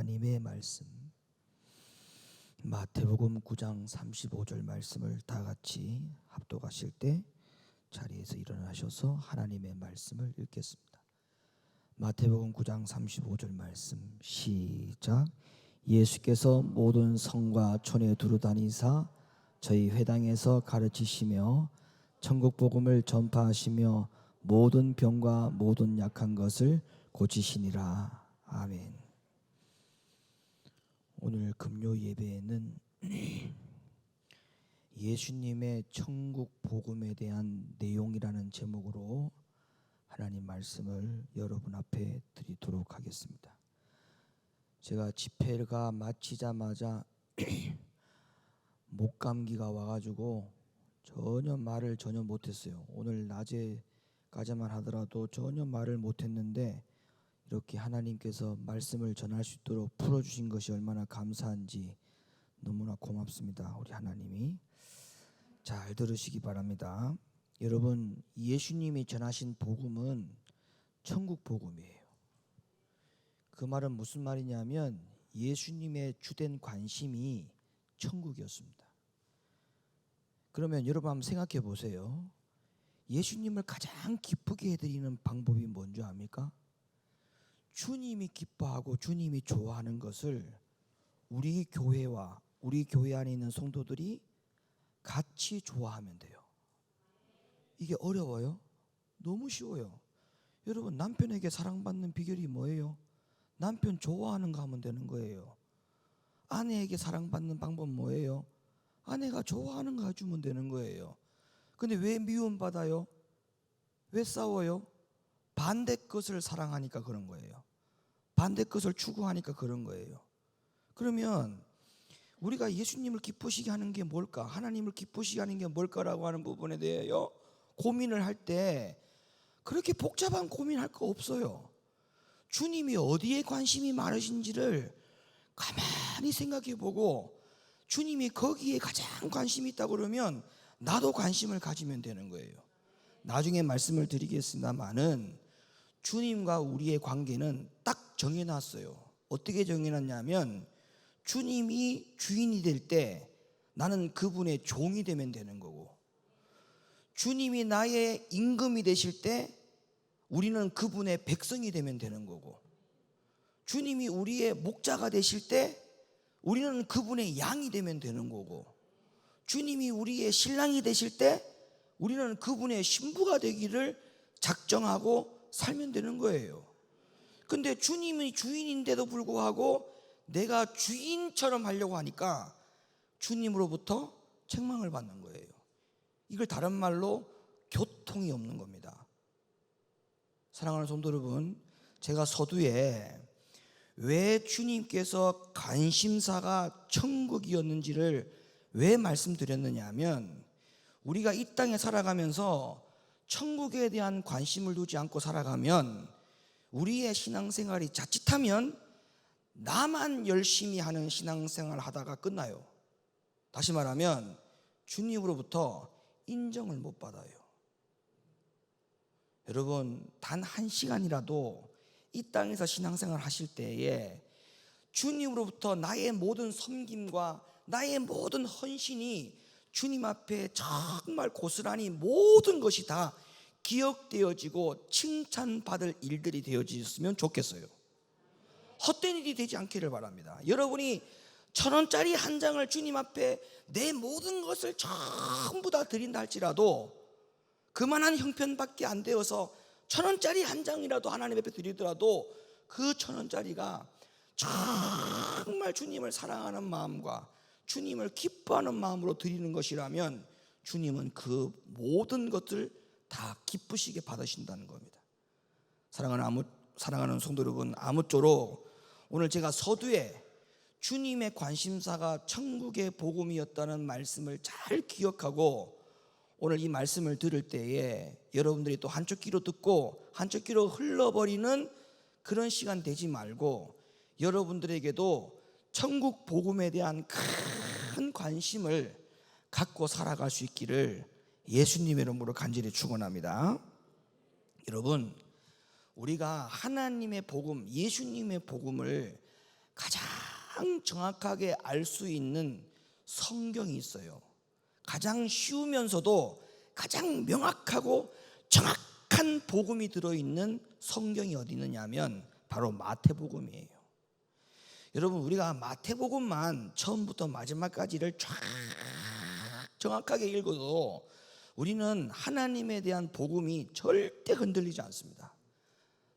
하나님의 말씀, 마태복음 9장 35절 말씀을 다 같이 합독하실 때 자리에서 일어나셔서 하나님의 말씀을 읽겠습니다. 마태복음 9장 35절 말씀 시작. 예수께서 모든 성과 촌에 두루다니사 저희 회당에서 가르치시며 천국 복음을 전파하시며 모든 병과 모든 약한 것을 고치시니라. 아멘. 오늘 금요 예배에는 예수님의 천국 복음에 대한 내용이라는 제목으로 하나님 말씀을 여러분 앞에 드리도록 하겠습니다. 제가 집회가 마치자마자 목감기가 와가지고 말을 전혀 못했어요. 오늘 낮에까지만 하더라도 전혀 말을 못했는데 이렇게 하나님께서 말씀을 전할 수 있도록 풀어주신 것이 얼마나 감사한지 너무나 고맙습니다. 우리 하나님이 잘 들으시기 바랍니다. 여러분, 예수님이 전하신 복음은 천국 복음이에요. 그 말은 무슨 말이냐면 예수님의 주된 관심이 천국이었습니다. 그러면 여러분 한번 생각해 보세요. 예수님을 가장 기쁘게 해드리는 방법이 뭔지 압니까? 주님이 기뻐하고 주님이 좋아하는 것을 우리 교회와 우리 교회 안에 있는 성도들이 같이 좋아하면 돼요. 이게 어려워요? 너무 쉬워요. 여러분, 남편에게 사랑받는 비결이 뭐예요? 남편 좋아하는 거 하면 되는 거예요. 아내에게 사랑받는 방법 뭐예요? 아내가 좋아하는 거 해주면 되는 거예요. 근데 왜 미움받아요? 왜 싸워요? 반대 것을 사랑하니까 그런 거예요. 반대 것을 추구하니까 그런 거예요. 그러면 우리가 예수님을 기쁘시게 하는 게 뭘까? 하나님을 기쁘시게 하는 게 뭘까라고 하는 부분에 대하여 고민을 할 때 그렇게 복잡한 고민할 거 없어요. 주님이 어디에 관심이 많으신지를 가만히 생각해 보고 주님이 거기에 가장 관심이 있다고 그러면 나도 관심을 가지면 되는 거예요. 나중에 말씀을 드리겠습니다만은 주님과 우리의 관계는 딱 정해놨어요. 어떻게 정해놨냐면 주님이 주인이 될 때 나는 그분의 종이 되면 되는 거고, 주님이 나의 임금이 되실 때 우리는 그분의 백성이 되면 되는 거고, 주님이 우리의 목자가 되실 때 우리는 그분의 양이 되면 되는 거고, 주님이 우리의 신랑이 되실 때 우리는 그분의 신부가 되기를 작정하고 살면 되는 거예요. 근데 주님이 주인인데도 불구하고 내가 주인처럼 하려고 하니까 주님으로부터 책망을 받는 거예요. 이걸 다른 말로 교통이 없는 겁니다. 사랑하는 성도 여러분, 제가 서두에 왜 주님께서 관심사가 천국이었는지를 왜 말씀드렸느냐 하면, 우리가 이 땅에 살아가면서 천국에 대한 관심을 두지 않고 살아가면 우리의 신앙생활이 자칫하면 나만 열심히 하는 신앙생활을 하다가 끝나요. 다시 말하면 주님으로부터 인정을 못 받아요. 여러분, 단 한 시간이라도 이 땅에서 신앙생활 하실 때에 주님으로부터 나의 모든 섬김과 나의 모든 헌신이 주님 앞에 정말 고스란히 모든 것이 다 기억되어지고 칭찬받을 일들이 되어졌으면 좋겠어요. 헛된 일이 되지 않기를 바랍니다. 여러분이 1,000원짜리 한 장을 주님 앞에 내 모든 것을 전부 다 드린다 할지라도 그만한 형편밖에 안 되어서 1,000원짜리 한 장이라도 하나님 앞에 드리더라도 그 1,000원짜리가 정말 주님을 사랑하는 마음과 주님을 기뻐하는 마음으로 드리는 것이라면 주님은 그 모든 것을 다 기쁘시게 받으신다는 겁니다. 사랑하는 성도 여러분, 아무쪼록 오늘 제가 서두에 주님의 관심사가 천국의 복음이었다는 말씀을 잘 기억하고 오늘 이 말씀을 들을 때에 여러분들이 또 한쪽 귀로 듣고 한쪽 귀로 흘러버리는 그런 시간 되지 말고 여러분들에게도 천국 복음에 대한 큰 관심을 갖고 살아갈 수 있기를 예수님의 이름으로 간절히 축원합니다. 여러분, 우리가 하나님의 복음, 예수님의 복음을 가장 정확하게 알 수 있는 성경이 있어요. 가장 쉬우면서도 가장 명확하고 정확한 복음이 들어있는 성경이 어디 있느냐면 바로 마태복음이에요. 여러분, 우리가 마태복음만 처음부터 마지막까지를 쫙 정확하게 읽어도 우리는 하나님에 대한 복음이 절대 흔들리지 않습니다.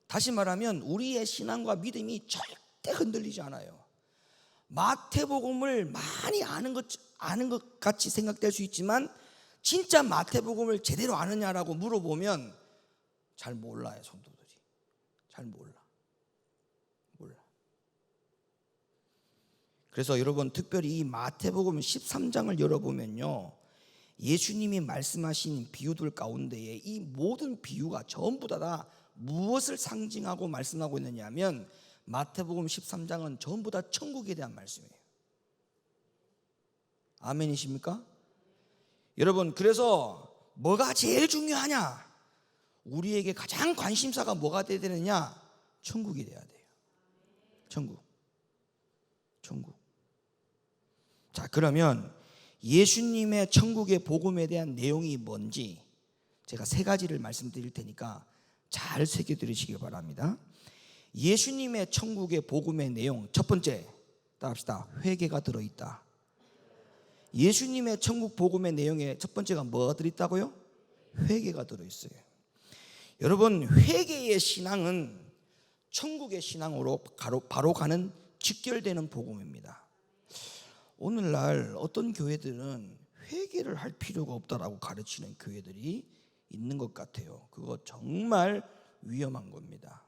다시 말하면 우리의 신앙과 믿음이 절대 흔들리지 않아요. 마태복음을 많이 아는 것 같이 생각될 수 있지만 진짜 마태복음을 제대로 아느냐라고 물어보면 잘 몰라요. 성도들이 잘 몰라. 그래서 여러분, 특별히 이 마태복음 13장을 열어보면요, 예수님이 말씀하신 비유들 가운데에 이 모든 비유가 전부 다 무엇을 상징하고 말씀하고 있느냐면 마태복음 13장은 전부 다 천국에 대한 말씀이에요. 아멘이십니까? 여러분, 그래서 뭐가 제일 중요하냐? 우리에게 가장 관심사가 뭐가 돼야 되느냐? 천국이 돼야 돼요. 천국. 자, 그러면 예수님의 천국의 복음에 대한 내용이 뭔지 제가 3가지를 말씀드릴 테니까 잘 새겨 들으시기 바랍니다. 예수님의 천국의 복음의 내용, 첫 번째, 따라합시다. 회개가 들어있다. 예수님의 천국 복음의 내용에 첫 번째가 뭐가 들어있다고요? 회개가 들어있어요. 여러분, 회개의 신앙은 천국의 신앙으로 바로 가는 직결되는 복음입니다. 오늘날 어떤 교회들은 회개를 할 필요가 없다라고 가르치는 교회들이 있는 것 같아요. 그거 정말 위험한 겁니다.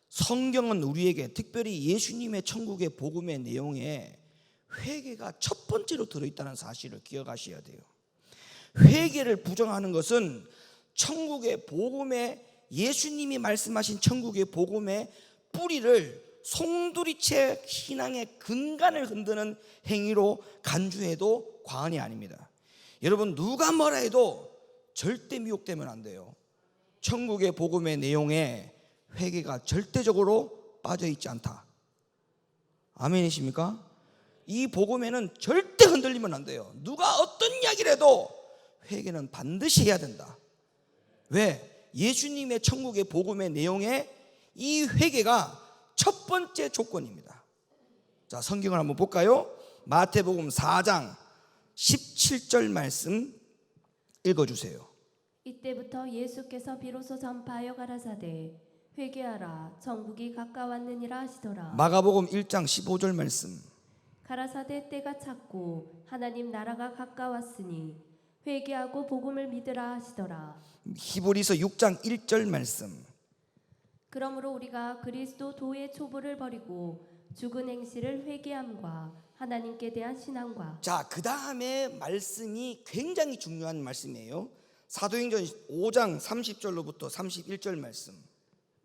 성경은 우리에게, 특별히 예수님의 천국의 복음의 내용에 회개가 첫 번째로 들어있다는 사실을 기억하셔야 돼요. 회개를 부정하는 것은 천국의 복음에, 예수님이 말씀하신 천국의 복음의 뿌리를 송두리째 신앙의 근간을 흔드는 행위로 간주해도 과언이 아닙니다. 여러분, 누가 뭐라 해도 절대 미혹되면 안 돼요. 천국의 복음의 내용에 회개가 절대적으로 빠져있지 않다. 아멘이십니까? 이 복음에는 절대 흔들리면 안 돼요. 누가 어떤 이야기를 해도 회개는 반드시 해야 된다. 왜? 예수님의 천국의 복음의 내용에 이 회개가 첫 번째 조건입니다. 자, 성경을 한번 볼까요? 마태복음 4장 17절 말씀 읽어주세요. 이때부터 예수께서 비로소 전파하여 가라사대 회개하라 천국이 가까웠느니라 하시더라. 마가복음 1장 15절 말씀. 가라사대 때가 찼고 하나님 나라가 가까웠으니 회개하고 복음을 믿으라 하시더라. 히브리서 6장 1절 말씀. 그러므로 우리가 그리스도 도의 초보를 버리고 죽은 행실을 회개함과 하나님께 대한 신앙과. 자, 그 다음에 말씀이 굉장히 중요한 말씀이에요. 사도행전 5장 30절로부터 31절 말씀.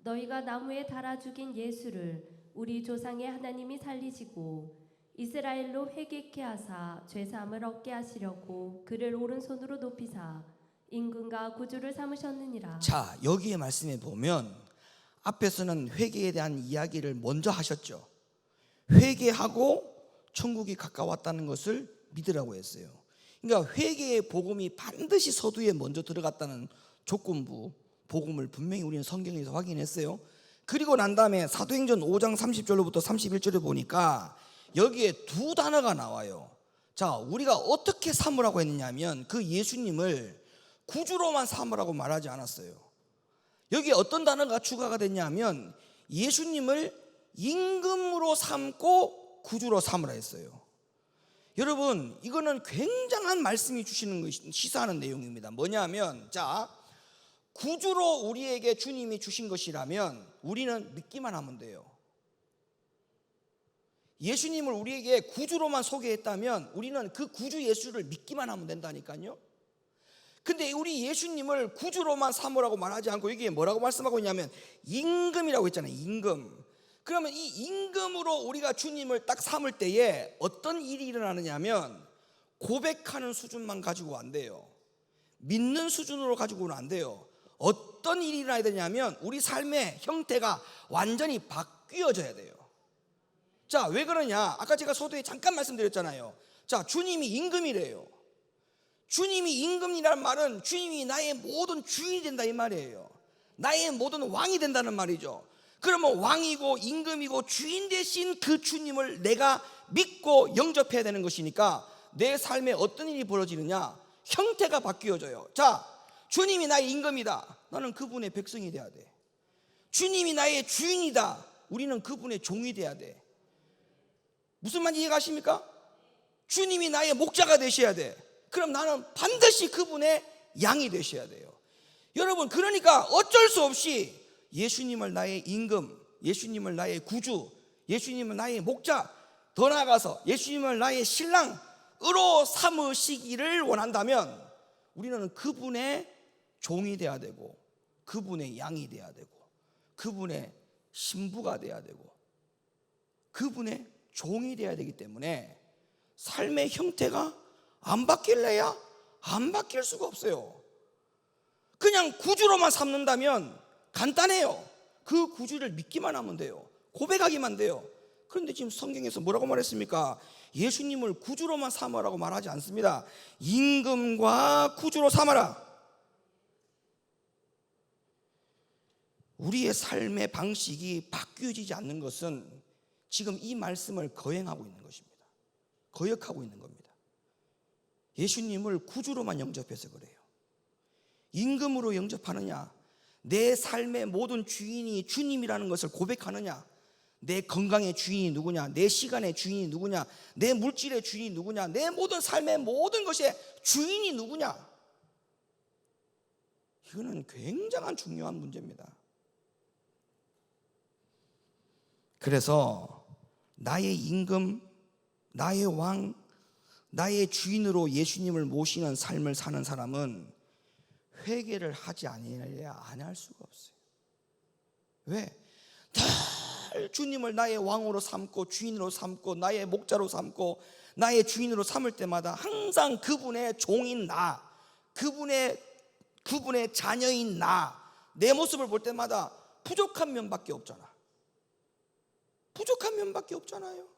너희가 나무에 달아 죽인 예수를 우리 조상의 하나님이 살리시고 이스라엘로 회개케 하사 죄사함을 얻게 하시려고 그를 오른손으로 높이사 임금과 구주를 삼으셨느니라. 자, 여기에 말씀에 보면 앞에서는 회개에 대한 이야기를 먼저 하셨죠. 회개하고 천국이 가까웠다는 것을 믿으라고 했어요. 그러니까 회개의 복음이 반드시 서두에 먼저 들어갔다는 조건부 복음을 분명히 우리는 성경에서 확인했어요. 그리고 난 다음에 사도행전 5장 30절로부터 31절에 보니까 여기에 2 단어가 나와요. 자, 우리가 어떻게 삼으라고 했느냐면 그 예수님을 구주로만 삼으라고 말하지 않았어요. 여기 어떤 단어가 추가가 됐냐면 예수님을 임금으로 삼고 구주로 삼으라 했어요. 여러분, 이거는 굉장한 말씀이 주시는 것이 시사하는 내용입니다. 뭐냐면, 자, 구주로 우리에게 주님이 주신 것이라면 우리는 믿기만 하면 돼요. 예수님을 우리에게 구주로만 소개했다면 우리는 그 구주 예수를 믿기만 하면 된다니까요. 근데 우리 예수님을 구주로만 삼으라고 말하지 않고 여기에 뭐라고 말씀하고 있냐면 임금이라고 했잖아요. 임금. 그러면 이 임금으로 우리가 주님을 딱 삼을 때에 어떤 일이 일어나느냐면 고백하는 수준만 가지고 안 돼요. 믿는 수준으로 가지고는 안 돼요. 어떤 일이 일어나야 되냐면 우리 삶의 형태가 완전히 바뀌어져야 돼요. 자, 왜 그러냐? 아까 제가 서두에 잠깐 말씀드렸잖아요. 자, 주님이 임금이래요. 주님이 임금이라는 말은 주님이 나의 모든 주인이 된다 이 말이에요. 나의 모든 왕이 된다는 말이죠. 그러면 왕이고 임금이고 주인 대신 그 주님을 내가 믿고 영접해야 되는 것이니까 내 삶에 어떤 일이 벌어지느냐? 형태가 바뀌어져요. 자, 주님이 나의 임금이다. 나는 그분의 백성이 돼야 돼. 주님이 나의 주인이다. 우리는 그분의 종이 돼야 돼. 무슨 말인지 이해가십니까? 주님이 나의 목자가 되셔야 돼. 그럼 나는 반드시 그분의 양이 되셔야 돼요. 여러분, 그러니까 어쩔 수 없이 예수님을 나의 임금, 예수님을 나의 구주, 예수님을 나의 목자, 더 나아가서 예수님을 나의 신랑으로 삼으시기를 원한다면 우리는 그분의 종이 돼야 되고, 그분의 양이 돼야 되고, 그분의 신부가 돼야 되고, 그분의 종이 돼야 되기 때문에 삶의 형태가 안 바뀔래야 안 바뀔 수가 없어요. 그냥 구주로만 삼는다면 간단해요. 그 구주를 믿기만 하면 돼요. 고백하기만 돼요. 그런데 지금 성경에서 뭐라고 말했습니까? 예수님을 구주로만 삼으라고 말하지 않습니다. 임금과 구주로 삼아라. 우리의 삶의 방식이 바뀌어지지 않는 것은 지금 이 말씀을 거행하고 있는 것입니다. 거역하고 있는 겁니다. 예수님을 구주로만 영접해서 그래요. 임금으로 영접하느냐, 내 삶의 모든 주인이 주님이라는 것을 고백하느냐, 내 건강의 주인이 누구냐, 내 시간의 주인이 누구냐, 내 물질의 주인이 누구냐, 내 모든 삶의 모든 것의 주인이 누구냐, 이거는 굉장한 중요한 문제입니다. 그래서 나의 임금, 나의 왕, 나의 주인으로 예수님을 모시는 삶을 사는 사람은 회개를 하지 않으려야 안 할 수가 없어요. 왜? 늘 주님을 나의 왕으로 삼고 주인으로 삼고 나의 목자로 삼고 나의 주인으로 삼을 때마다 항상 그분의 종인 나, 그분의 자녀인 나, 내 모습을 볼 때마다 부족한 면밖에 없잖아. 부족한 면밖에 없잖아요.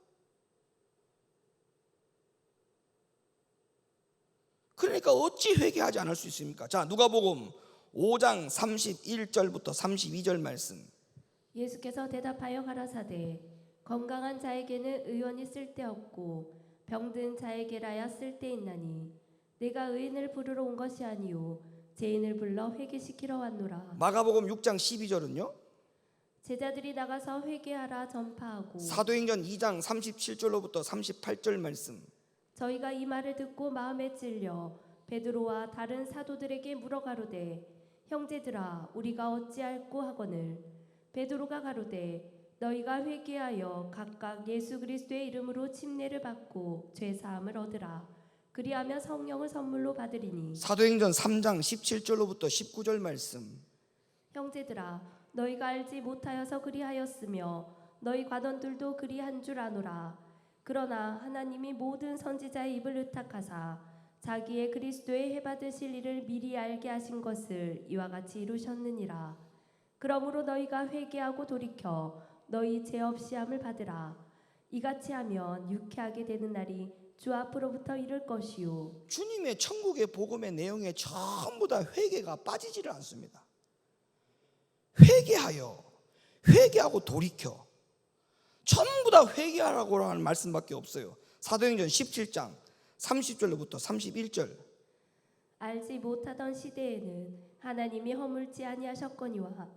그러니까 어찌 회개하지 않을 수 있습니까? 자, 누가복음 5장 31절부터 32절 말씀. 예수께서 대답하여 가라사대 건강한 자에게는 의원이 쓸데없고 병든 자에게라야 쓸데있나니 내가 의인을 부르러 온 것이 아니요 죄인을 불러 회개시키러 왔노라. 마가복음 6장 12절은요? 제자들이 나가서 회개하라 전파하고. 사도행전 2장 37절로부터 38절 말씀. 저희가 이 말을 듣고 마음에 찔려 베드로와 다른 사도들에게 물어가로되 형제들아 우리가 어찌할꼬 하거늘 베드로가 가로되 너희가 회개하여 각각 예수 그리스도의 이름으로 침례를 받고 죄 사함을 얻으라. 그리하면 성령을 선물로 받으리니. 사도행전 3장 17절로부터 19절 말씀. 형제들아 너희가 알지 못하여서 그리하였으며 너희 과던들도 그리한 줄 아노라. 그러나 하나님이 모든 선지자의 입을 의탁하사 자기의 그리스도의 해받으실 일을 미리 알게 하신 것을 이와 같이 이루셨느니라. 그러므로 너희가 회개하고 돌이켜 너희 죄 없이 함을 받으라. 이같이 하면 유쾌하게 되는 날이 주 앞으로부터 이를 것이요. 주님의 천국의 복음의 내용에 전부 다 회개가 빠지지를 않습니다. 회개하고 돌이켜, 전부 다 회개하라고 하는 말씀밖에 없어요. 사도행전 17장 30절로부터 31절. 알지 못하던 시대에는 하나님이 허물지 아니하셨거니와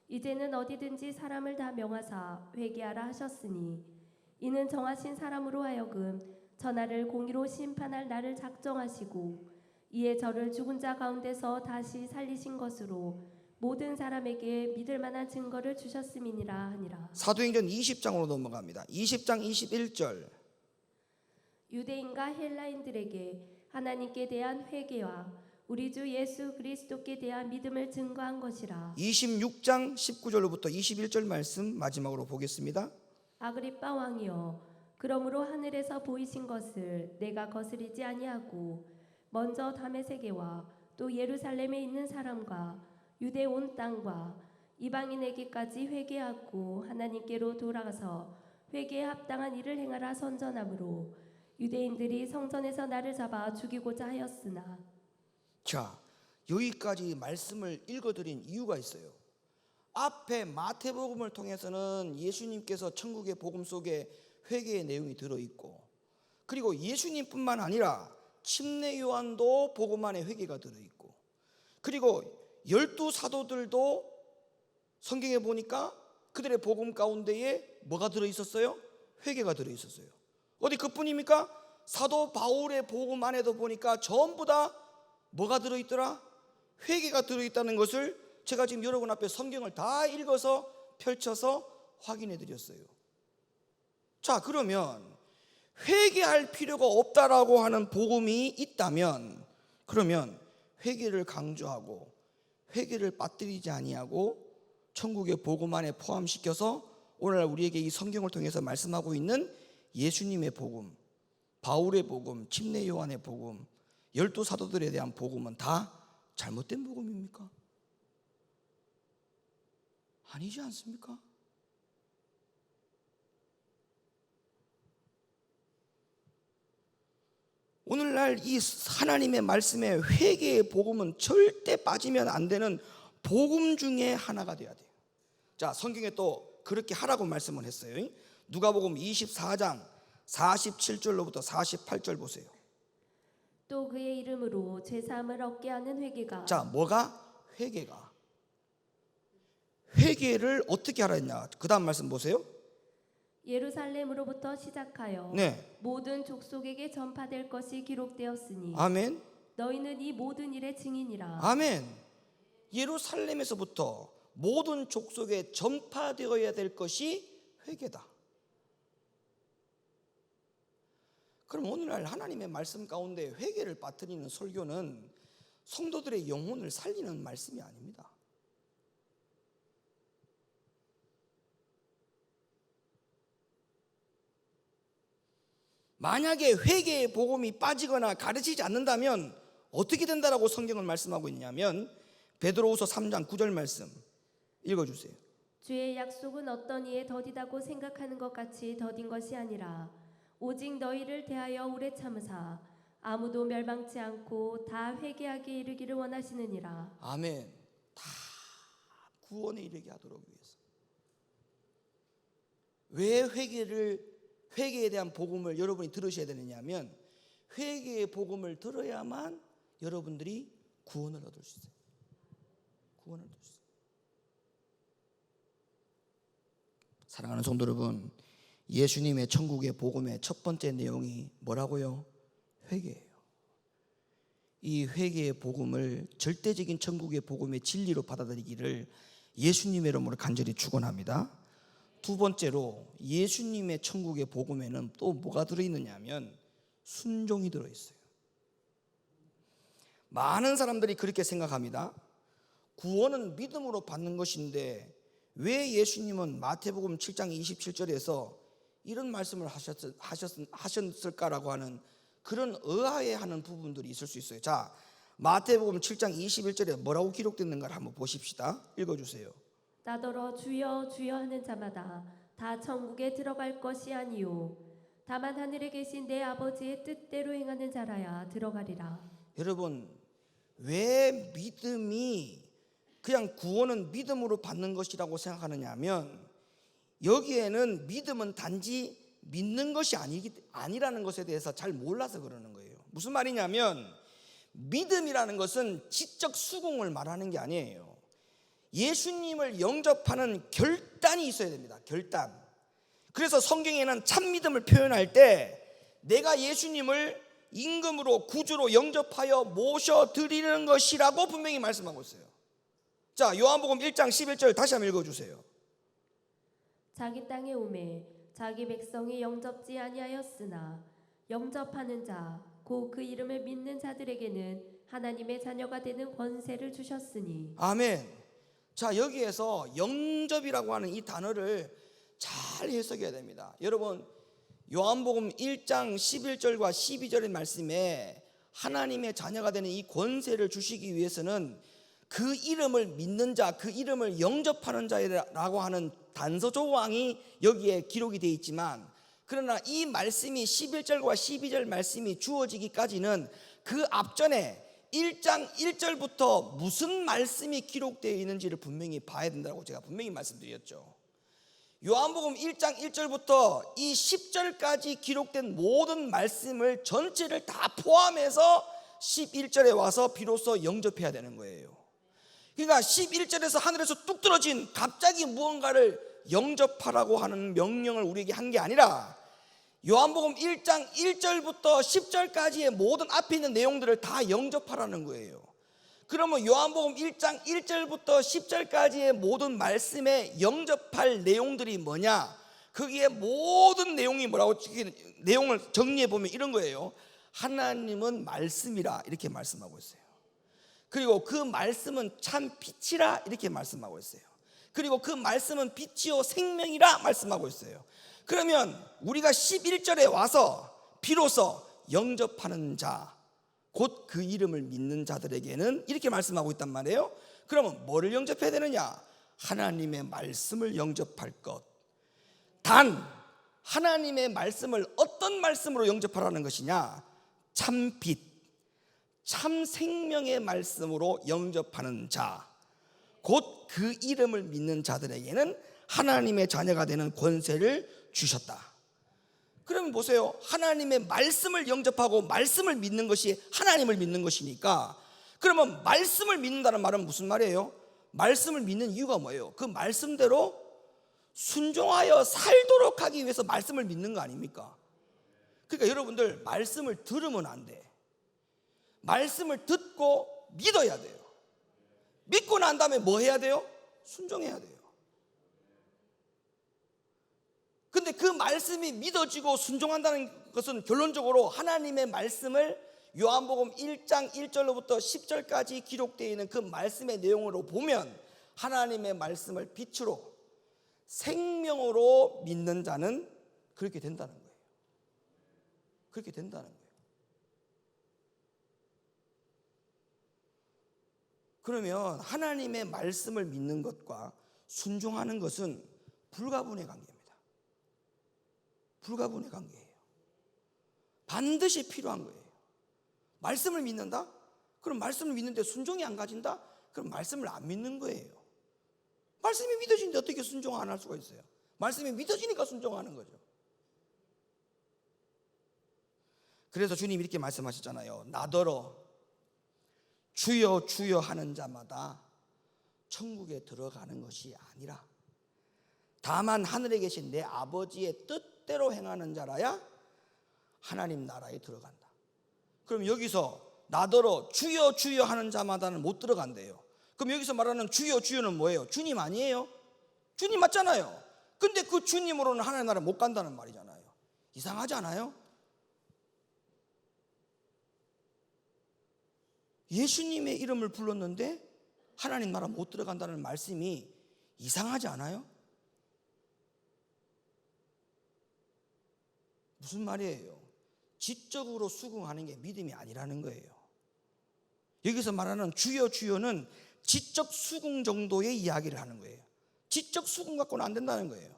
이제는 어디든지 사람을 다 명하사 회개하라 하셨으니 이는 정하신 사람으로 하여금 전하를 공의로 심판할 날을 작정하시고 이에 저를 죽은 자 가운데서 다시 살리신 것으로 모든 사람에게 믿을 만한 증거를 주셨음이니라 하니라. 사도행전 20장으로 넘어갑니다. 20장 21절. 유대인과 헬라인들에게 하나님께 대한 회개와 우리 주 예수 그리스도께 대한 믿음을 증거한 것이라. 26장 19절로부터 21절 말씀 마지막으로 보겠습니다. 아그리빠 왕이여 그러므로 하늘에서 보이신 것을 내가 거스리지 아니하고 먼저 다메섹에와 또 예루살렘에 있는 사람과 유대 온 땅과 이방인에게까지 회개하고 하나님께로 돌아가서 회개에 합당한 일을 행하라 선전하므로 유대인들이 성전에서 나를 잡아 죽이고자 하였으나 자, 여기까지 말씀을 읽어드린 이유가 있어요. 앞에 마태복음을 통해서는 예수님께서 천국의 복음 속에 회개의 내용이 들어있고, 그리고 예수님뿐만 아니라 침례 요한도 복음 안에 회개가 들어있고, 그리고 12 사도들도 성경에 보니까 그들의 복음 가운데에 뭐가 들어있었어요? 회개가 들어있었어요. 어디 그뿐입니까? 사도 바울의 복음 안에도 보니까 전부 다 뭐가 들어있더라? 회개가 들어있다는 것을 제가 지금 여러분 앞에 성경을 다 읽어서 펼쳐서 확인해 드렸어요. 자, 그러면 회개할 필요가 없다라고 하는 복음이 있다면, 그러면 회개를 강조하고 회개를 빠뜨리지 아니하고 천국의 복음 안에 포함시켜서 오늘날 우리에게 이 성경을 통해서 말씀하고 있는 예수님의 복음, 바울의 복음, 침례 요한의 복음, 12 사도들에 대한 복음은 다 잘못된 복음입니까? 아니지 않습니까? 오늘날 이 하나님의 말씀에 회개의 복음은 절대 빠지면 안 되는 복음 중에 하나가 돼야 돼요. 자, 성경에 또 그렇게 하라고 말씀을 했어요. 누가복음 24장 47절로부터 48절 보세요. 또 그의 이름으로 죄사함을 얻게 하는 회개가 자, 뭐가? 회개를 어떻게 하라 했냐? 그 다음 말씀 보세요. 예루살렘으로부터 시작하여 네. 모든 족속에게 전파될 것이 기록되었으니 아멘. 너희는 이 모든 일의 증인이라. 아멘. 예루살렘에서부터 모든 족속에 전파되어야 될 것이 회개다. 그럼 오늘날 하나님의 말씀 가운데 회개를 빠뜨리는 설교는 성도들의 영혼을 살리는 말씀이 아닙니다. 만약에 회개의 복음이 빠지거나 가르치지 않는다면 어떻게 된다라고 성경은 말씀하고 있냐면 베드로후서 3장 9절 말씀 읽어주세요. 주의 약속은 어떤 이에 더디다고 생각하는 것 같이 더딘 것이 아니라 오직 너희를 대하여 오래 참으사 아무도 멸망치 않고 다 회개하게 이르기를 원하시느니라. 아멘. 다 구원에 이르게 하도록 위해서. 왜 회개에 대한 복음을 여러분이 들으셔야 되느냐면 회개의 복음을 들어야만 여러분들이 구원을 얻을 수 있어요. 구원을 얻을 수 있어요. 사랑하는 성도 여러분, 예수님의 천국의 복음의 첫 번째 내용이 뭐라고요? 회개예요. 이 회개의 복음을 절대적인 천국의 복음의 진리로 받아들이기를 예수님의 이름으로 간절히 축원합니다. 두 번째로 예수님의 천국의 복음에는 또 뭐가 들어있느냐면 순종이 들어있어요. 많은 사람들이 그렇게 생각합니다. 구원은 믿음으로 받는 것인데 왜 예수님은 마태복음 7장 27절에서 이런 말씀을 하셨을까라고 하는 그런 의아해하는 부분들이 있을 수 있어요. 자, 마태복음 7장 21절에 뭐라고 기록됐는가를 한번 보십시다. 읽어주세요. 나더러 주여 주여 하는 자마다 다 천국에 들어갈 것이 아니요 다만 하늘에 계신 내 아버지의 뜻대로 행하는 자라야 들어가리라. 여러분, 왜 믿음이 그냥 구원은 믿음으로 받는 것이라고 생각하느냐 하면 여기에는 믿음은 단지 믿는 것이 아니라는 것에 대해서 잘 몰라서 그러는 거예요. 무슨 말이냐면 믿음이라는 것은 지적 수긍을 말하는 게 아니에요. 예수님을 영접하는 결단이 있어야 됩니다. 결단. 그래서 성경에는 참 믿음을 표현할 때 내가 예수님을 임금으로 구주로 영접하여 모셔드리는 것이라고 분명히 말씀하고 있어요. 자, 요한복음 1장 11절 다시 한번 읽어주세요. 자기 땅에 오매 자기 백성이 영접지 아니하였으나 영접하는 자 곧 그 이름을 믿는 자들에게는 하나님의 자녀가 되는 권세를 주셨으니. 아멘. 자, 여기에서 영접이라고 하는 이 단어를 잘 해석해야 됩니다. 여러분, 요한복음 1장 11절과 12절의 말씀에 하나님의 자녀가 되는 이 권세를 주시기 위해서는 그 이름을 믿는 자, 그 이름을 영접하는 자라고 하는 단서 조항이 여기에 기록이 되어 있지만, 그러나 이 말씀이 11절과 12절 말씀이 주어지기까지는 그 앞전에 1장 1절부터 무슨 말씀이 기록되어 있는지를 분명히 봐야 된다고 제가 분명히 말씀드렸죠. 요한복음 1장 1절부터 이 10절까지 기록된 모든 말씀을 전체를 다 포함해서 11절에 와서 비로소 영접해야 되는 거예요. 그러니까 11절에서 하늘에서 뚝 떨어진 갑자기 무언가를 영접하라고 하는 명령을 우리에게 한 게 아니라, 요한복음 1장 1절부터 10절까지의 모든 앞에 있는 내용들을 다 영접하라는 거예요. 그러면 요한복음 1장 1절부터 10절까지의 모든 말씀에 영접할 내용들이 뭐냐? 거기에 모든 내용이 뭐라고, 내용을 정리해 보면 이런 거예요. 하나님은 말씀이라 이렇게 말씀하고 있어요. 그리고 그 말씀은 참 빛이라 이렇게 말씀하고 있어요. 그리고 그 말씀은 빛이요 생명이라 말씀하고 있어요. 그러면 우리가 11절에 와서 비로소 영접하는 자, 곧 그 이름을 믿는 자들에게는 이렇게 말씀하고 있단 말이에요. 그러면 뭐를 영접해야 되느냐? 하나님의 말씀을 영접할 것. 단 하나님의 말씀을 어떤 말씀으로 영접하라는 것이냐? 참 빛, 참 생명의 말씀으로 영접하는 자, 곧 그 이름을 믿는 자들에게는 하나님의 자녀가 되는 권세를 주셨다. 그러면 보세요. 하나님의 말씀을 영접하고 말씀을 믿는 것이 하나님을 믿는 것이니까, 그러면 말씀을 믿는다는 말은 무슨 말이에요? 말씀을 믿는 이유가 뭐예요? 그 말씀대로 순종하여 살도록 하기 위해서 말씀을 믿는 거 아닙니까? 그러니까 여러분들, 말씀을 들으면 안 돼. 말씀을 듣고 믿어야 돼요. 믿고 난 다음에 뭐 해야 돼요? 순종해야 돼요. 근데 그 말씀이 믿어지고 순종한다는 것은 결론적으로 하나님의 말씀을 요한복음 1장 1절로부터 10절까지 기록되어 있는 그 말씀의 내용으로 보면, 하나님의 말씀을 빛으로 생명으로 믿는 자는 그렇게 된다는 거예요. 그렇게 된다는 거예요. 그러면 하나님의 말씀을 믿는 것과 순종하는 것은 불가분의 관계입니다. 불가분의 관계예요. 반드시 필요한 거예요. 말씀을 믿는다? 그럼 말씀을 믿는데 순종이 안 가진다? 그럼 말씀을 안 믿는 거예요. 말씀이 믿어지는데 어떻게 순종 안 할 수가 있어요? 말씀이 믿어지니까 순종하는 거죠. 그래서 주님이 이렇게 말씀하셨잖아요. 나더러 주여 주여 하는 자마다 천국에 들어가는 것이 아니라 다만 하늘에 계신 내 아버지의 뜻대로 행하는 자라야 하나님 나라에 들어간다. 그럼 여기서 나더러 주여 주여 하는 자마다는 못 들어간대요. 그럼 여기서 말하는 주여 주여는 뭐예요? 주님 아니에요? 주님 맞잖아요. 근데 그 주님으로는 하나님 나라 못 간다는 말이잖아요. 이상하지 않아요? 예수님의 이름을 불렀는데 하나님 나라 못 들어간다는 말씀이 이상하지 않아요? 무슨 말이에요? 지적으로 수긍하는 게 믿음이 아니라는 거예요. 여기서 말하는 주여 주여는 지적 수긍 정도의 이야기를 하는 거예요. 지적 수긍 갖고는 안 된다는 거예요.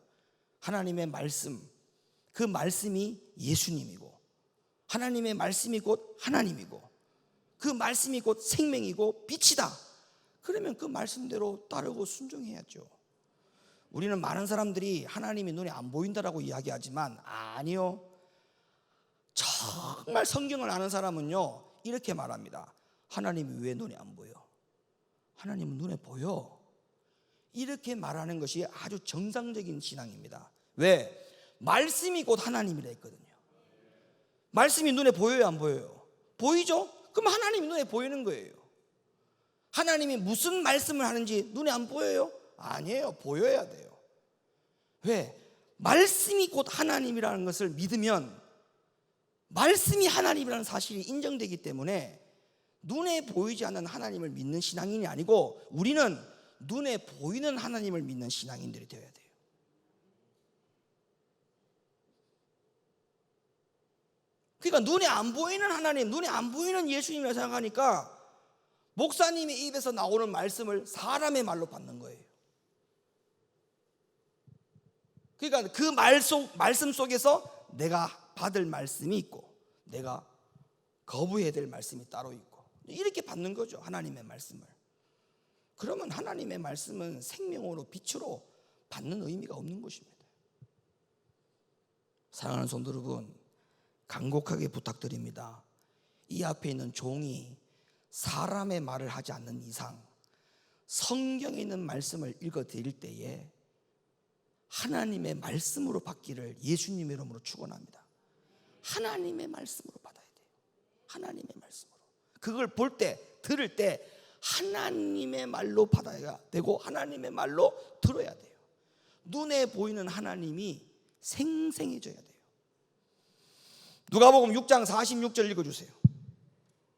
하나님의 말씀, 그 말씀이 예수님이고, 하나님의 말씀이 곧 하나님이고, 그 말씀이 곧 생명이고 빛이다. 그러면 그 말씀대로 따르고 순종해야죠. 우리는 많은 사람들이 하나님이 눈에 안 보인다라고 이야기하지만 아니요. 정말 성경을 아는 사람은요 이렇게 말합니다. 하나님이 왜 눈에 안 보여? 하나님은 눈에 보여. 이렇게 말하는 것이 아주 정상적인 신앙입니다. 왜? 말씀이 곧 하나님이라 했거든요. 말씀이 눈에 보여요, 안 보여요? 보이죠? 그럼 하나님이 눈에 보이는 거예요. 하나님이 무슨 말씀을 하는지 눈에 안 보여요? 아니에요. 보여야 돼요. 왜? 말씀이 곧 하나님이라는 것을 믿으면 말씀이 하나님이라는 사실이 인정되기 때문에 눈에 보이지 않는 하나님을 믿는 신앙인이 아니고 우리는 눈에 보이는 하나님을 믿는 신앙인들이 되어야 돼요. 그러니까 눈에 안 보이는 하나님, 눈에 안 보이는 예수님이라고 생각하니까 목사님의 입에서 나오는 말씀을 사람의 말로 받는 거예요. 그러니까 그 말씀 속에서 내가 받을 말씀이 있고 내가 거부해야 될 말씀이 따로 있고 이렇게 받는 거죠. 하나님의 말씀을. 그러면 하나님의 말씀은 생명으로 빛으로 받는 의미가 없는 것입니다. 사랑하는 성도 여러분, 간곡하게 부탁드립니다. 이 앞에 있는 종이 사람의 말을 하지 않는 이상 성경에 있는 말씀을 읽어 드릴 때에 하나님의 말씀으로 받기를 예수님의 이름으로 축원합니다. 하나님의 말씀으로 받아야 돼요. 하나님의 말씀으로. 그걸 볼 때, 들을 때 하나님의 말로 받아야 되고 하나님의 말로 들어야 돼요. 눈에 보이는 하나님이 생생해져야 돼요. 누가복음 6장 46절 읽어주세요.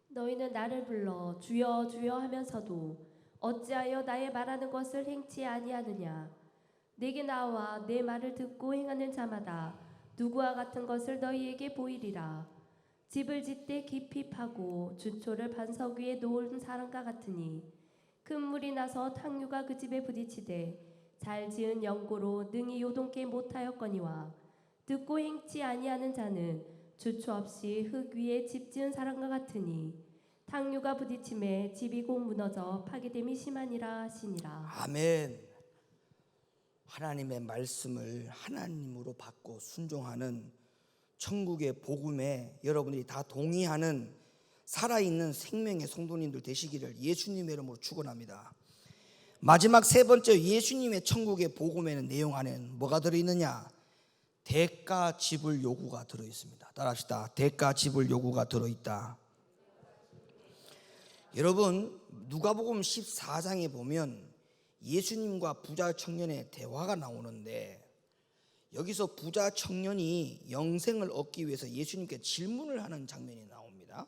너희는 나를 불러 주여 주여 하면서도 어찌하여 나의 말하는 것을 행치 아니하느냐. 내게 나와 내 말을 듣고 행하는 자마다 누구와 같은 것을 너희에게 보이리라. 집을 짓되 깊이 파고 준초를 반석 위에 놓은 사람과 같으니 큰 물이 나서 탕류가 그 집에 부딪히되 잘 지은 연고로 능히 요동케 못하였거니와 듣고 행치 아니하는 자는 주초 없이 흙 위에 집 지은 사람과 같으니 탕류가 부딪힘에 집이 곧 무너져 파괴됨이 심하니라 하시니라. 아멘. 하나님의 말씀을 하나님으로 받고 순종하는 천국의 복음에 여러분들이 다 동의하는 살아있는 생명의 성도님들 되시기를 예수님의 이름으로 축원합니다. 마지막 세 번째 예수님의 천국의 복음에는 내용 안에는 뭐가 들어있느냐? 대가 지불 요구가 들어있습니다. 따라합시다. 대가 지불 요구가 들어있다. 여러분, 누가복음 14장에 보면 예수님과 부자 청년의 대화가 나오는데 여기서 부자 청년이 영생을 얻기 위해서 예수님께 질문을 하는 장면이 나옵니다.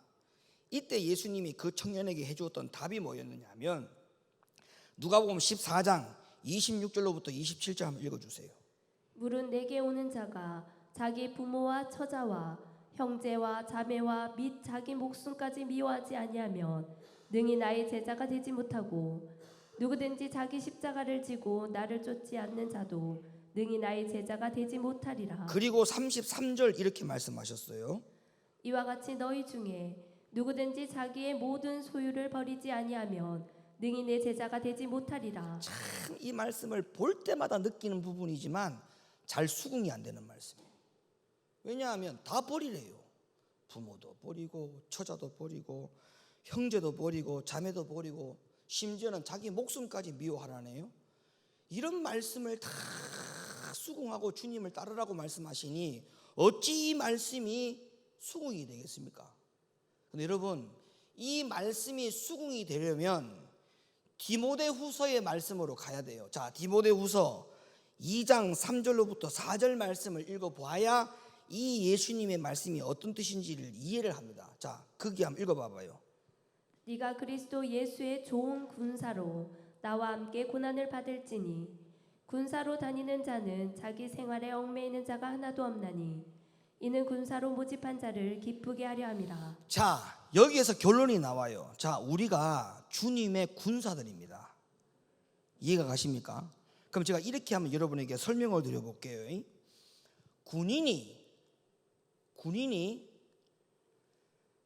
이때 예수님이 그 청년에게 해주었던 답이 뭐였느냐 하면 누가복음 14장 26절로부터 27절 한번 읽어주세요. 물은 내게 오는 자가 자기 부모와 처자와 형제와 자매와 및 자기 목숨까지 미워하지 아니하면 능히 나의 제자가 되지 못하고 누구든지 자기 십자가를 지고 나를 쫓지 않는 자도 능히 나의 제자가 되지 못하리라. 그리고 33절 이렇게 말씀하셨어요. 이와 같이 너희 중에 누구든지 자기의 모든 소유를 버리지 아니하면 능히 내 제자가 되지 못하리라. 참 이 말씀을 볼 때마다 느끼는 부분이지만 잘 수긍이 안 되는 말씀이에요. 왜냐하면 다 버리래요. 부모도 버리고 처자도 버리고 형제도 버리고 자매도 버리고 심지어는 자기 목숨까지 미워하라네요. 이런 말씀을 다 수긍하고 주님을 따르라고 말씀하시니 어찌 이 말씀이 수긍이 되겠습니까? 근데 여러분, 이 말씀이 수긍이 되려면 디모데후서의 말씀으로 가야 돼요. 자, 디모데후서 2장 3절로부터 4절 말씀을 읽어봐야 이 예수님의 말씀이 어떤 뜻인지를 이해를 합니다. 자, 거기 한번 읽어봐봐요. 네가 그리스도 예수의 좋은 군사로 나와 함께 고난을 받을지니 군사로 다니는 자는 자기 생활에 얽매이는 자가 하나도 없나니 이는 군사로 모집한 자를 기쁘게 하려 함이라. 자, 여기에서 결론이 나와요. 자, 우리가 주님의 군사들입니다. 이해가 가십니까? 그럼 제가 이렇게 한번 여러분에게 설명을 드려볼게요. 군인이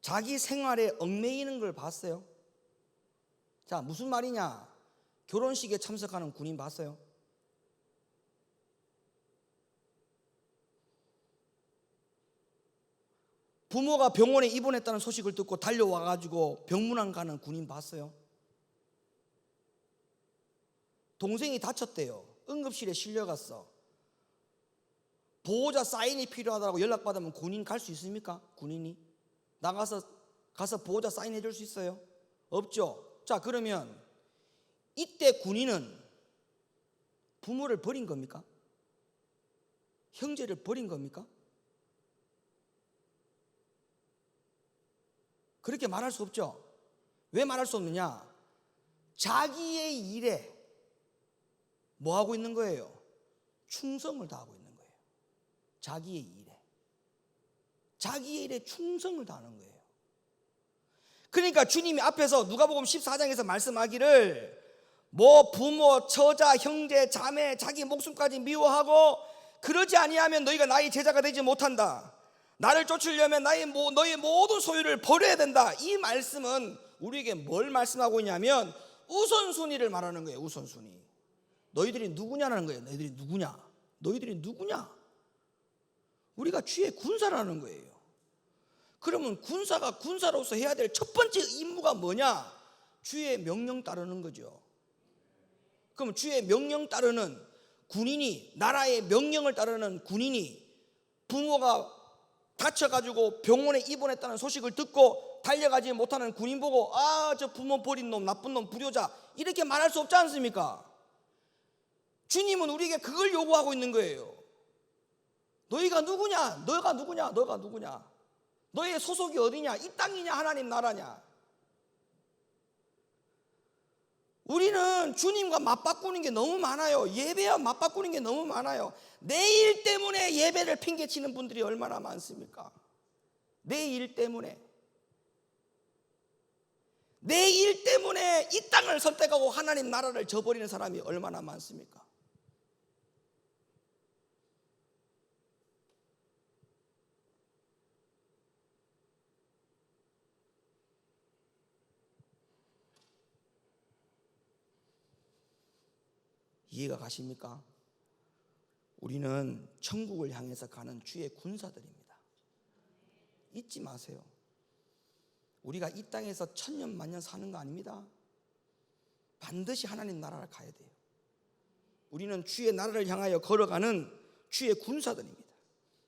자기 생활에 얽매이는 걸 봤어요? 자, 무슨 말이냐? 결혼식에 참석하는 군인 봤어요? 부모가 병원에 입원했다는 소식을 듣고 달려와가지고 병문안 가는 군인 봤어요? 동생이 다쳤대요. 응급실에 실려갔어. 보호자 사인이 필요하다고 연락받으면 군인 갈 수 있습니까? 군인이 가서 보호자 사인해 줄 수 있어요? 없죠. 자, 그러면 이때 군인은 부모를 버린 겁니까? 형제를 버린 겁니까? 그렇게 말할 수 없죠. 왜 말할 수 없느냐? 자기의 일에 뭐 하고 있는 거예요? 충성을 다하고 있는 거예요. 자기의 일에 충성을 다하는 거예요. 그러니까 주님이 앞에서 누가복음 14장에서 말씀하기를 뭐 부모, 처자, 형제, 자매, 자기 목숨까지 미워하고 그러지 아니하면 너희가 나의 제자가 되지 못한다. 나를 쫓으려면 너의 모든 소유를 버려야 된다. 이 말씀은 우리에게 뭘 말씀하고 있냐면 우선순위를 말하는 거예요. 우선순위. 너희들이 누구냐라는 거예요. 너희들이 누구냐? 너희들이 누구냐? 우리가 주의 군사라는 거예요. 그러면 군사가 군사로서 해야 될 첫 번째 임무가 뭐냐? 주의 명령 따르는 거죠. 그럼 주의 명령 따르는 군인이, 나라의 명령을 따르는 군인이 부모가 다쳐가지고 병원에 입원했다는 소식을 듣고 달려가지 못하는 군인 보고 저 부모 버린 놈, 나쁜 놈, 불효자 이렇게 말할 수 없지 않습니까? 주님은 우리에게 그걸 요구하고 있는 거예요. 너희가 누구냐? 너가 누구냐? 너가 누구냐? 너의 소속이 어디냐? 이 땅이냐? 하나님 나라냐? 우리는 주님과 맞바꾸는 게 너무 많아요. 예배와 맞바꾸는 게 너무 많아요. 내 일 때문에 예배를 핑계치는 분들이 얼마나 많습니까? 내 일 때문에. 내 일 때문에 이 땅을 선택하고 하나님 나라를 저버리는 사람이 얼마나 많습니까? 이해가 가십니까? 우리는 천국을 향해서 가는 주의 군사들입니다. 잊지 마세요. 우리가 이 땅에서 천년 만년 사는 거 아닙니다. 반드시 하나님 나라를 가야 돼요. 우리는 주의 나라를 향하여 걸어가는 주의 군사들입니다.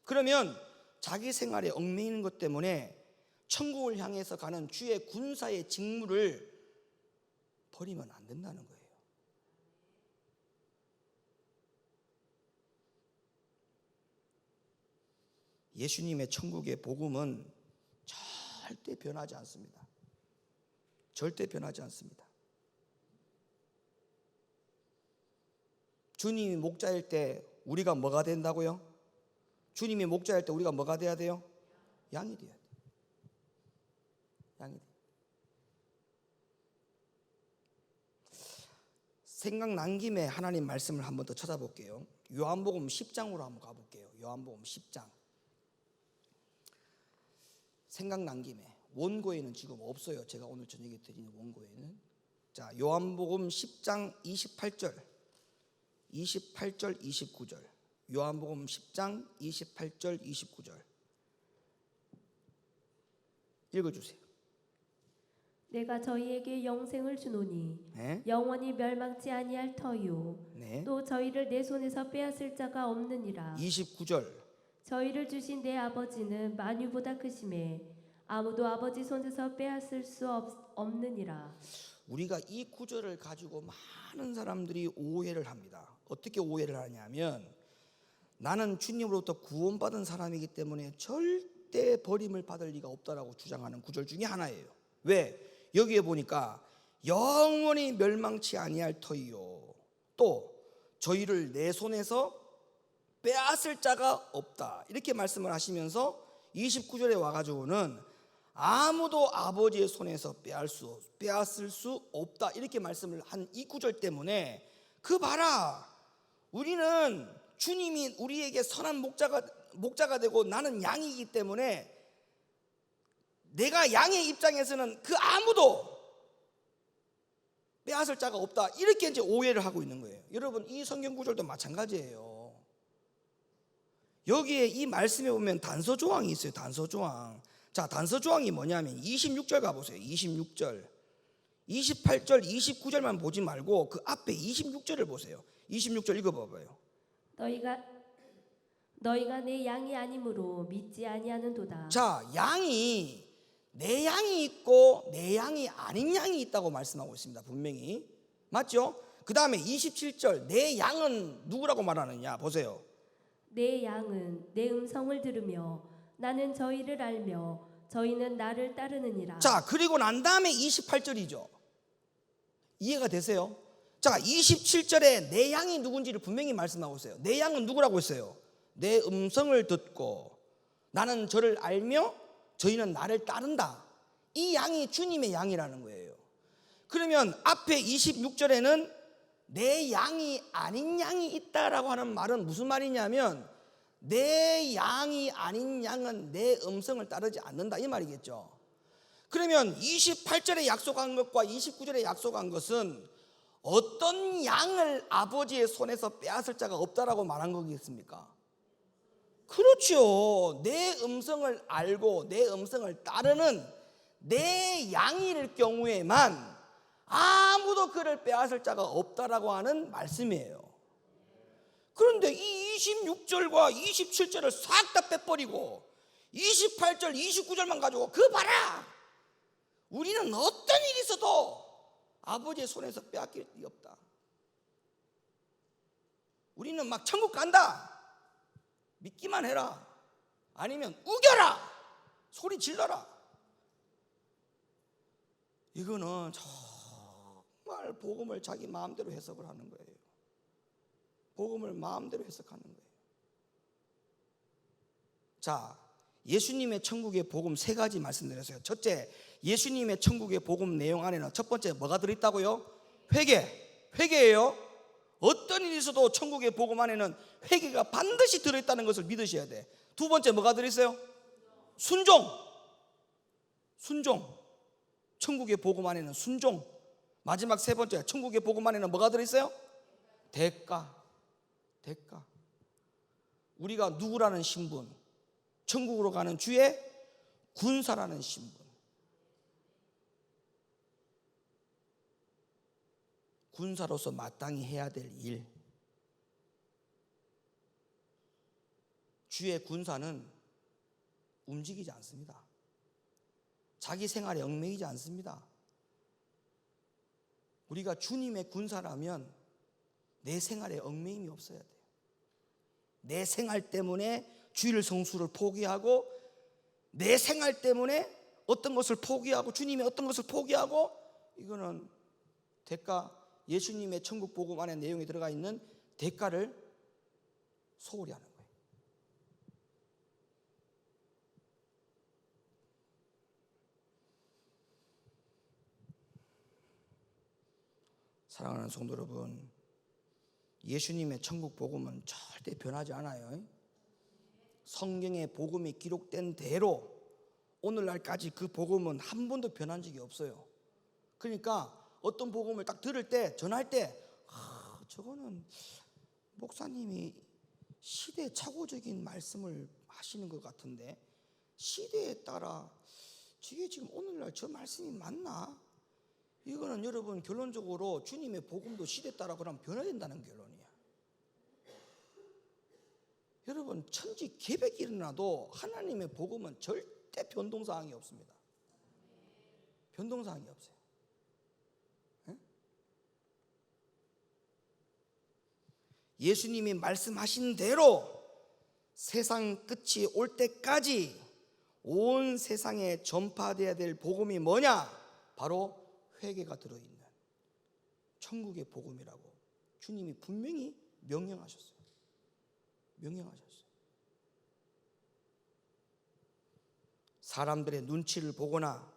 그러면 자기 생활에 얽매이는 것 때문에 천국을 향해서 가는 주의 군사의 직무를 버리면 안 된다는 거예요. 예수님의 천국의 복음은 절대 변하지 않습니다. 절대 변하지 않습니다. 주님이 목자일 때 우리가 뭐가 된다고요? 주님이 목자일 때 우리가 뭐가 돼야 돼요? 양이 돼야 돼요. 양이 돼요. 생각난 김에 하나님 말씀을 한 번 더 찾아볼게요. 요한복음 10장으로 한번 가볼게요. 요한복음 10장. 생각난 김에, 원고에는 지금 없어요. 제가 오늘 저녁에 드리는 원고에는. 자, 요한복음 10장 28절 29절. 요한복음 10장 28절 29절 읽어주세요. 내가 저희에게 영생을 주노니 네? 영원히 멸망치 아니할 터요. 네. 또 저희를 내 손에서 빼앗을 자가 없느니라. 29절. 저희를 주신 내 아버지는 만유보다 크심에 아무도 아버지 손에서 빼앗을 수 없느니라. 우리가 이 구절을 가지고 많은 사람들이 오해를 합니다. 어떻게 오해를 하냐면 나는 주님으로부터 구원받은 사람이기 때문에 절대 버림을 받을 리가 없다라고 주장하는 구절 중에 하나예요. 왜? 여기에 보니까 영원히 멸망치 아니할 터이요. 또 저희를 내 손에서 빼앗을 자가 없다. 이렇게 말씀을 하시면서 29절에 와가지고는 아무도 아버지의 손에서 빼앗을 수 없다. 이렇게 말씀을 한 이 구절 때문에 그 봐라. 우리는 주님이 우리에게 선한 목자가 되고 나는 양이기 때문에 내가 양의 입장에서는 그 아무도 빼앗을 자가 없다. 이렇게 이제 오해를 하고 있는 거예요. 여러분, 이 성경 구절도 마찬가지예요. 여기에 이 말씀에 보면 단서 조항이 있어요. 단서 조항. 자, 단서 조항이 뭐냐면 26절 가보세요. 26절 28절 29절만 보지 말고 그 앞에 26절을 보세요. 26절 읽어봐봐요. 너희가 내 양이 아니므로 믿지 아니하는도다. 자, 양이 내 양이 있고 내 양이 아닌 양이 있다고 말씀하고 있습니다. 분명히. 맞죠? 그 다음에 27절 내 양은 누구라고 말하느냐 보세요. 내 양은 내 음성을 들으며 나는 저희를 알며 저희는 나를 따르느니라. 자, 그리고 난 다음에 28절이죠. 이해가 되세요? 자, 27절에 내 양이 누군지를 분명히 말씀하고 있어요. 내 양은 누구라고 했어요? 내 음성을 듣고 나는 저를 알며 저희는 나를 따른다. 이 양이 주님의 양이라는 거예요. 그러면 앞에 26절에는 내 양이 아닌 양이 있다라고 하는 말은 무슨 말이냐면 내 양이 아닌 양은 내 음성을 따르지 않는다 이 말이겠죠. 그러면 28절에 약속한 것과 29절에 약속한 것은 어떤 양을 아버지의 손에서 빼앗을 자가 없다라고 말한 거겠습니까? 그렇죠. 내 음성을 알고 내 음성을 따르는 내 양일 경우에만 아무도 그를 빼앗을 자가 없다라고 하는 말씀이에요. 그런데 이 26절과 27절을 싹 다 빼버리고 28절, 29절만 가지고 그 봐라! 우리는 어떤 일이 있어도 아버지의 손에서 빼앗길 일이 없다. 우리는 막 천국 간다. 믿기만 해라. 아니면 우겨라. 소리 질러라. 이거는 정말 복음을 자기 마음대로 해석을 하는 거예요. 복음을 마음대로 해석하는 거예요. 자, 예수님의 천국의 복음 세 가지 말씀드렸어요. 첫째, 예수님의 천국의 복음 내용 안에는 첫 번째 뭐가 들어있다고요? 회개예요. 어떤 일이 있어도 천국의 복음 안에는 회개가 반드시 들어있다는 것을 믿으셔야 돼. 두 번째 뭐가 들어있어요? 순종. 천국의 복음 안에는 순종. 마지막 세 번째, 천국의 복음 안에는 뭐가 들어있어요? 대가. 우리가 누구라는 신분? 천국으로 가는 주의 군사라는 신분. 군사로서 마땅히 해야 될 일. 주의 군사는 움직이지 않습니다. 자기 생활에 얽매이지 않습니다. 우리가 주님의 군사라면 내 생활에 얽매임이 없어야 돼요. 내 생활 때문에 주일 성수를 포기하고, 내 생활 때문에 어떤 것을 포기하고, 주님의 어떤 것을 포기하고, 이거는 대가, 예수님의 천국 복음 안에 내용이 들어가 있는 대가를 소홀히 하는 거예요. 사랑하는 성도 여러분, 예수님의 천국 복음은 절대 변하지 않아요. 성경의 복음이 기록된 대로 오늘날까지 그 복음은 한 번도 변한 적이 없어요. 그러니까 어떤 복음을 딱 들을 때, 전할 때, 저거는 목사님이 시대착오적인 말씀을 하시는 것 같은데, 시대에 따라 저게 지금 오늘날 저 말씀이 맞나? 이거는 여러분 결론적으로 주님의 복음도 시대에 따라 그럼 변화된다는 결론이야. 여러분 천지 개벽이 일어나도 하나님의 복음은 절대 변동사항이 없습니다. 변동사항이 없어요. 네? 예수님이 말씀하신 대로 세상 끝이 올 때까지 온 세상에 전파되어야 될 복음이 뭐냐? 바로 회개가 들어있는 천국의 복음이라고 주님이 분명히 명령하셨어요. 사람들의 눈치를 보거나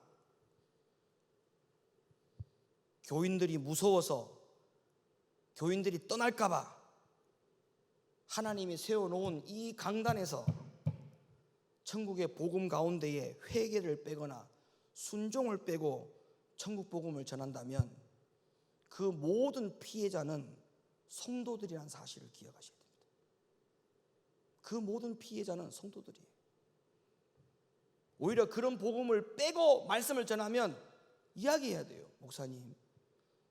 교인들이 무서워서 교인들이 떠날까봐 하나님이 세워놓은 이 강단에서 천국의 복음 가운데에 회개를 빼거나 순종을 빼고 천국 복음을 전한다면 그 모든 피해자는 성도들이라는 사실을 기억하셔야 됩니다. 그 모든 피해자는 성도들이에요. 오히려 그런 복음을 빼고 말씀을 전하면 이야기해야 돼요. 목사님,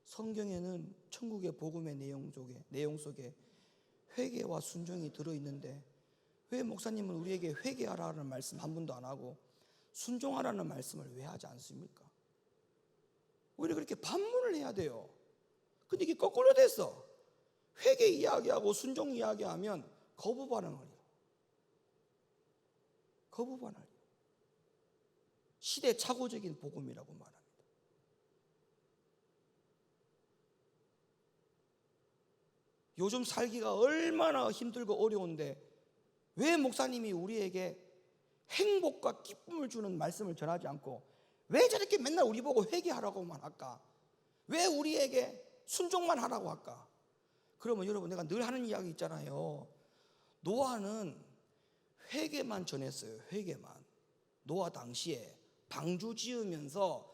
성경에는 천국의 복음의 내용 속에 회개와 순종이 들어있는데 왜 목사님은 우리에게 회개하라는 말씀 한 번도 안 하고 순종하라는 말씀을 왜 하지 않습니까? 오히려 그렇게 반문을 해야 돼요. 근데 이게 거꾸로 됐어. 회개 이야기하고 순종 이야기하면 거부 반응을 해요. 시대착오적인 복음이라고 말합니다. 요즘 살기가 얼마나 힘들고 어려운데 왜 목사님이 우리에게 행복과 기쁨을 주는 말씀을 전하지 않고 왜 저렇게 맨날 우리 보고 회개하라고만 할까? 왜 우리에게 순종만 하라고 할까? 그러면 여러분, 내가 늘 하는 이야기 있잖아요. 노아는 회개만 전했어요. 회개만. 노아 당시에 방주 지으면서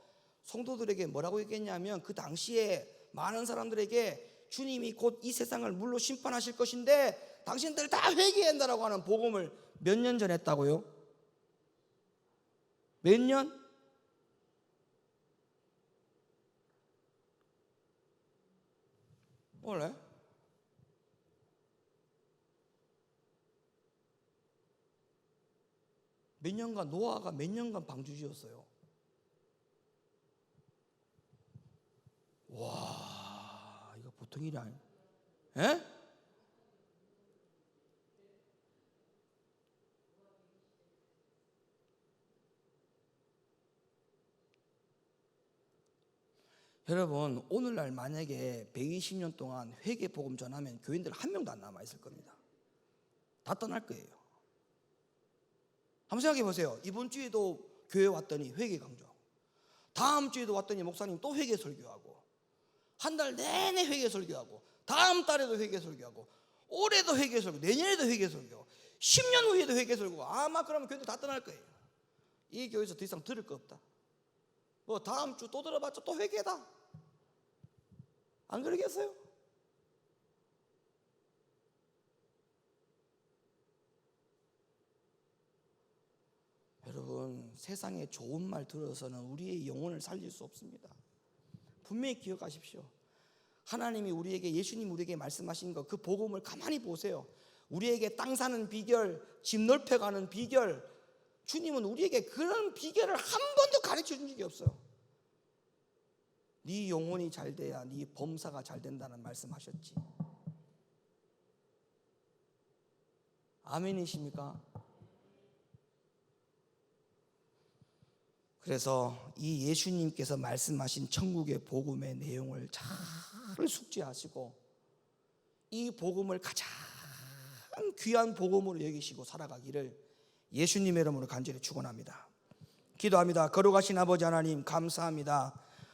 성도들에게 뭐라고 얘기했냐면, 그 당시에 많은 사람들에게 주님이 곧 이 세상을 물로 심판하실 것인데 당신들 다 회개해야 한다라고 하는 복음을 몇 년 전했다고요? 몇 년? 원래? 몇 년간, 노아가 몇 년간 방주 지었어요? 와, 이거 보통 일이 아니에요. 예? 여러분, 오늘날 만약에 120년 동안 회개 복음 전하면 교인들 한 명도 안 남아 있을 겁니다. 다 떠날 거예요. 한번 생각해 보세요. 이번 주에도 교회 왔더니 회개 강조하고, 다음 주에도 왔더니 목사님 또 회개 설교하고, 한 달 내내 회개 설교하고, 다음 달에도 회개 설교하고, 올해도 회개 설교, 내년에도 회개 설교, 10년 후에도 회개 설교. 아마 그러면 교회들 다 떠날 거예요. 이 교회에서 더 이상 들을 거 없다. 뭐 다음 주 또 들어봤자 또 회개다. 안 그러겠어요? 여러분, 세상에 좋은 말 들어서는 우리의 영혼을 살릴 수 없습니다. 분명히 기억하십시오. 하나님이 우리에게, 예수님 우리에게 말씀하신 거, 그 복음을 가만히 보세요. 우리에게 땅 사는 비결, 집 넓혀가는 비결, 주님은 우리에게 그런 비결을 한 번도 가르쳐 준 적이 없어요. 네 영혼이 잘 돼야 네 범사가 잘 된다는 말씀하셨지. 아멘이십니까? 그래서 이 예수님께서 말씀하신 천국의 복음의 내용을 잘 숙지하시고, 이 복음을 가장 귀한 복음으로 여기시고 살아가기를 예수님의 이름으로 간절히 축원합니다. 기도합니다. 거룩하신 아버지 하나님, 감사합니다.